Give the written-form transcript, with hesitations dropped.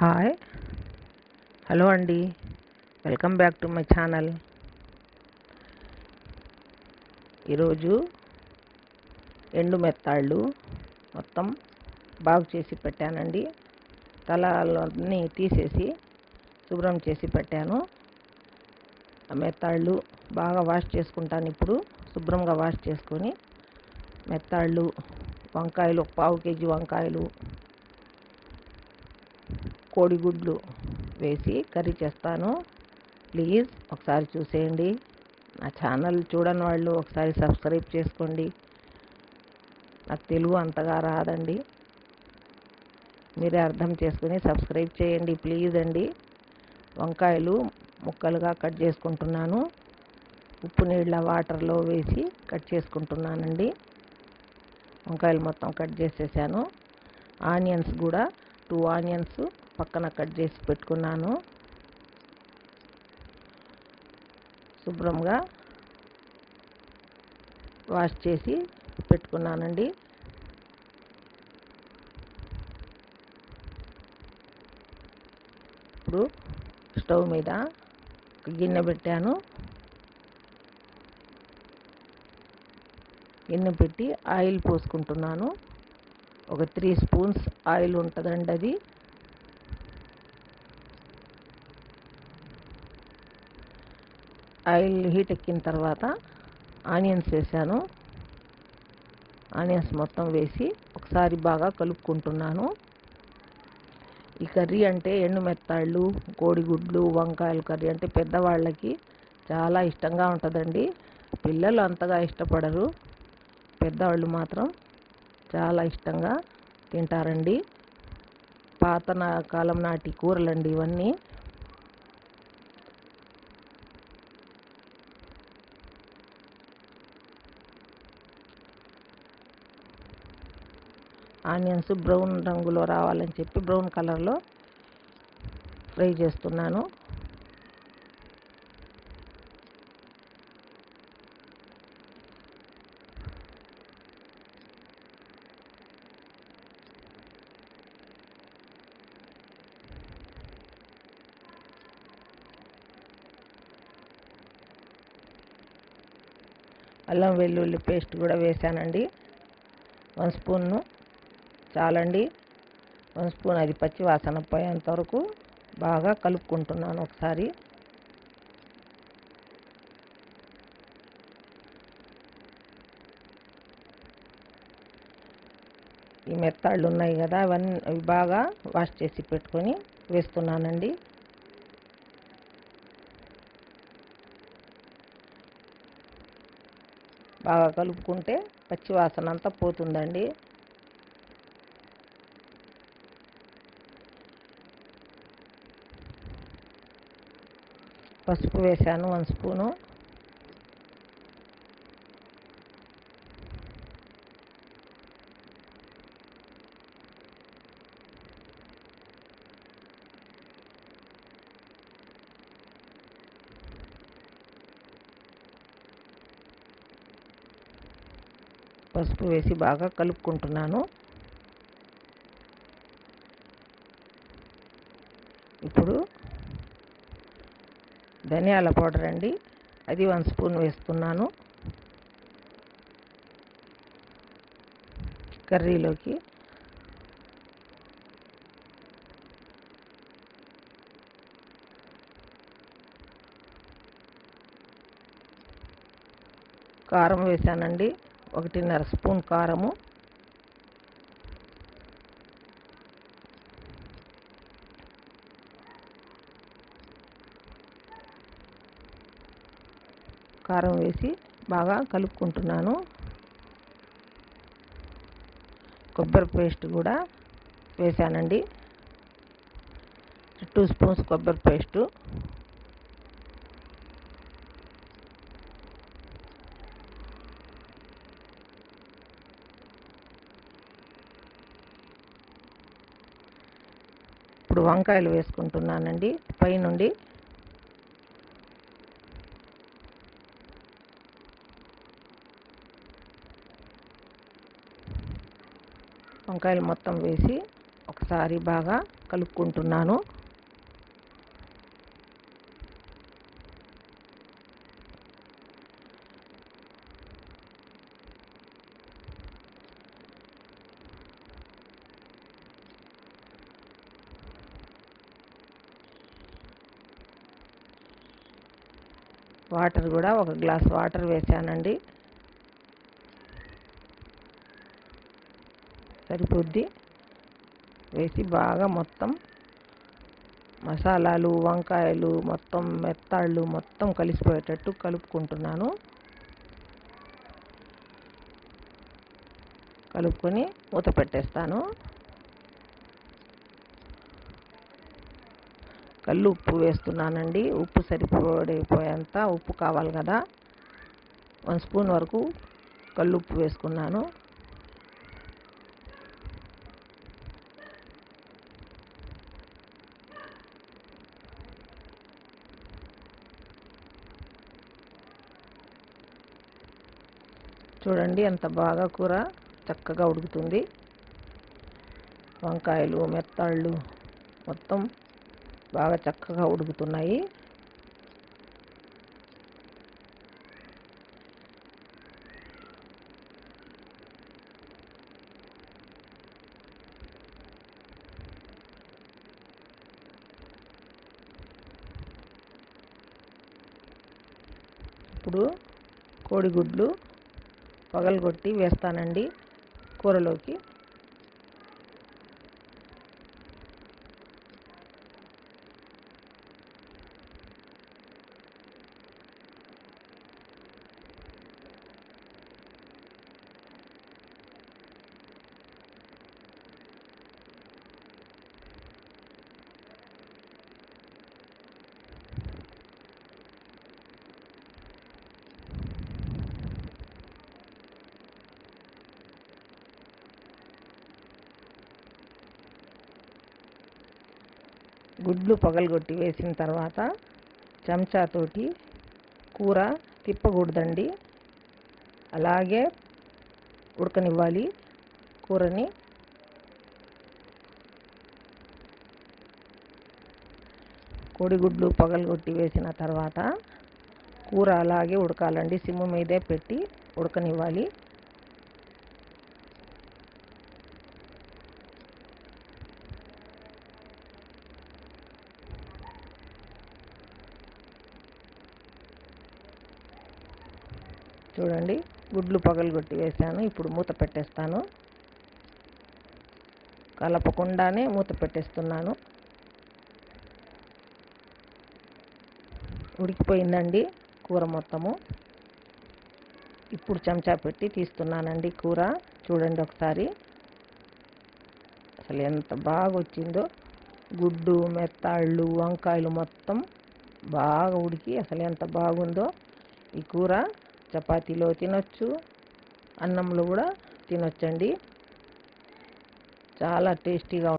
Hi hello అండి, welcome back to my channel. ఈరోజు ఎండు మెత్తాళ్ళు మొత్తం బాగు చేసి పెట్టానండి. తలన్నీ తీసేసి శుభ్రం చేసి పెట్టాను. ఆ మెత్తాళ్ళు బాగా వాష్ చేసుకుంటాను. ఇప్పుడు శుభ్రంగా వాష్ చేసుకొని మెత్తాళ్ళు, వంకాయలు, 1/4 kg వంకాయలు, కోడిగుడ్లు వేసి కర్రీ చేస్తాను. ప్లీజ్ ఒకసారి చూసేయండి. నా ఛానల్ చూడని వాళ్ళు ఒకసారి సబ్స్క్రైబ్ చేసుకోండి. నాకు తెలుగు అంతగా రాదండి, మీరే అర్థం చేసుకుని సబ్స్క్రైబ్ చేయండి ప్లీజ్ అండి. వంకాయలు ముక్కలుగా కట్ చేసుకుంటున్నాను. ఉప్పు నీళ్ళ వాటర్లో వేసి కట్ చేసుకుంటున్నానండి. వంకాయలు మొత్తం కట్ చేసేసాను. ఆనియన్స్ కూడా 2 ఆనియన్స్ పక్కన కట్ చేసి పెట్టుకున్నాను. శుభ్రంగా వాష్ చేసి పెట్టుకున్నానండి. ఇప్పుడు స్టవ్ మీద ఒక గిన్నె పెట్టాను. గిన్నె పెట్టి ఆయిల్ పోసుకుంటున్నాను. ఒక 3 స్పూన్స్ ఆయిల్ ఉంటుందండి. అది ఆయిల్ హీట్ ఎక్కిన తర్వాత ఆనియన్స్ వేసాను. ఆనియన్స్ మొత్తం వేసి ఒకసారి బాగా కలుపుకుంటున్నాను. ఈ కర్రీ అంటే ఎండు మెత్తాళ్ళు, కోడిగుడ్లు, వంకాయల కర్రీ అంటే పెద్దవాళ్ళకి చాలా ఇష్టంగా ఉంటుందండి. పిల్లలు అంతగా ఇష్టపడరు, పెద్దవాళ్ళు మాత్రం చాలా ఇష్టంగా తింటారండి. పాత కాలం నాటి కూరలండి ఇవన్నీ. ఆనియన్స్ బ్రౌన్ రంగులో రావాలని చెప్పి బ్రౌన్ కలర్లో ఫ్రై చేస్తున్నాను. అల్లం వెల్లుల్లి పేస్ట్ కూడా వేసానండి. 1 స్పూన్ చాలండి. 1 స్పూన్, అది పచ్చి వాసన పోయేంత వరకు బాగా కలుపుకుంటున్నాను ఒకసారి. ఈ మెత్తాళ్ళు ఉన్నాయి కదా, అవి బాగా వాష్ చేసి పెట్టుకొని వేస్తున్నానండి. బాగా కలుపుకుంటే పచ్చి వాసన అంతా పోతుందండి. పసుపు వేసాను 1 స్పూను. పసుపు వేసి బాగా కలుపుకుంటున్నాను. ఇప్పుడు ధనియాల పౌడర్ అండి, అది 1 స్పూన్ వేస్తున్నాను కర్రీలోకి. కారం వేసానండి, 1.5 స్పూన్ కారము. కారం వేసి బాగా కలుపుకుంటున్నాను. కొబ్బరి పేస్ట్ కూడా వేసానండి, 2 స్పూన్స్ కొబ్బరి పేస్టు. ఇప్పుడు వంకాయలు వేసుకుంటున్నానండి పైనుండి. వంకాయలు మొత్తం వేసి ఒకసారి బాగా కలుపుకుంటున్నాను. వాటర్ కూడా ఒక గ్లాస్ వాటర్ వేసానండి, సరిపోద్ది. వేసి బాగా మొత్తం మసాలాలు, వంకాయలు, మొత్తం మెత్తాళ్ళు మొత్తం కలిసిపోయేటట్టు కలుపుకుంటున్నాను. కలుపుకొని మూత పెట్టేస్తాను. కళ్ళు ఉప్పు వేస్తున్నానండి. ఉప్పు సరిపోయేంత ఉప్పు కావాలి కదా, 1 స్పూన్ వరకు కళ్ళు ఉప్పు వేసుకున్నాను. చూడండి ఎంత బాగా కూర చక్కగా ఉడుకుతుంది. వంకాయలు, మెత్తాళ్ళు మొత్తం బాగా చక్కగా ఉడుకుతున్నాయి. ఇప్పుడు కోడిగుడ్లు పగలగొట్టి వేస్తానండి కూరలోకి. గుడ్లు పగలగొట్టి వేసిన తర్వాత చెంచాతోటి కూర తిప్పకూడదండి, అలాగే ఉడకనివ్వాలి కూరని. కోడిగుడ్లు పగలగొట్టి వేసిన తర్వాత కూర అలాగే ఉడకాలండి, సిమ్ము మీదే పెట్టి ఉడకనివ్వాలి. చూడండి గుడ్లు పగలగొట్టి వేసాను. ఇప్పుడు మూత పెట్టేస్తాను. కలపకుండానే మూత పెట్టేస్తున్నాను. ఉడికిపోయిందండి కూర మొత్తము. ఇప్పుడు చెంచా పెట్టి తీస్తున్నానండి కూర. చూడండి ఒకసారి అసలు ఎంత బాగా వచ్చిందో. గుడ్డు, మెత్తాళ్ళు, వంకాయలు మొత్తం బాగా ఉడికి అసలు ఎంత బాగుందో. ఈ కూర చపాతీలో తినొచ్చు, అన్నంలో కూడా తినొచ్చండి. చాలా టేస్టీగా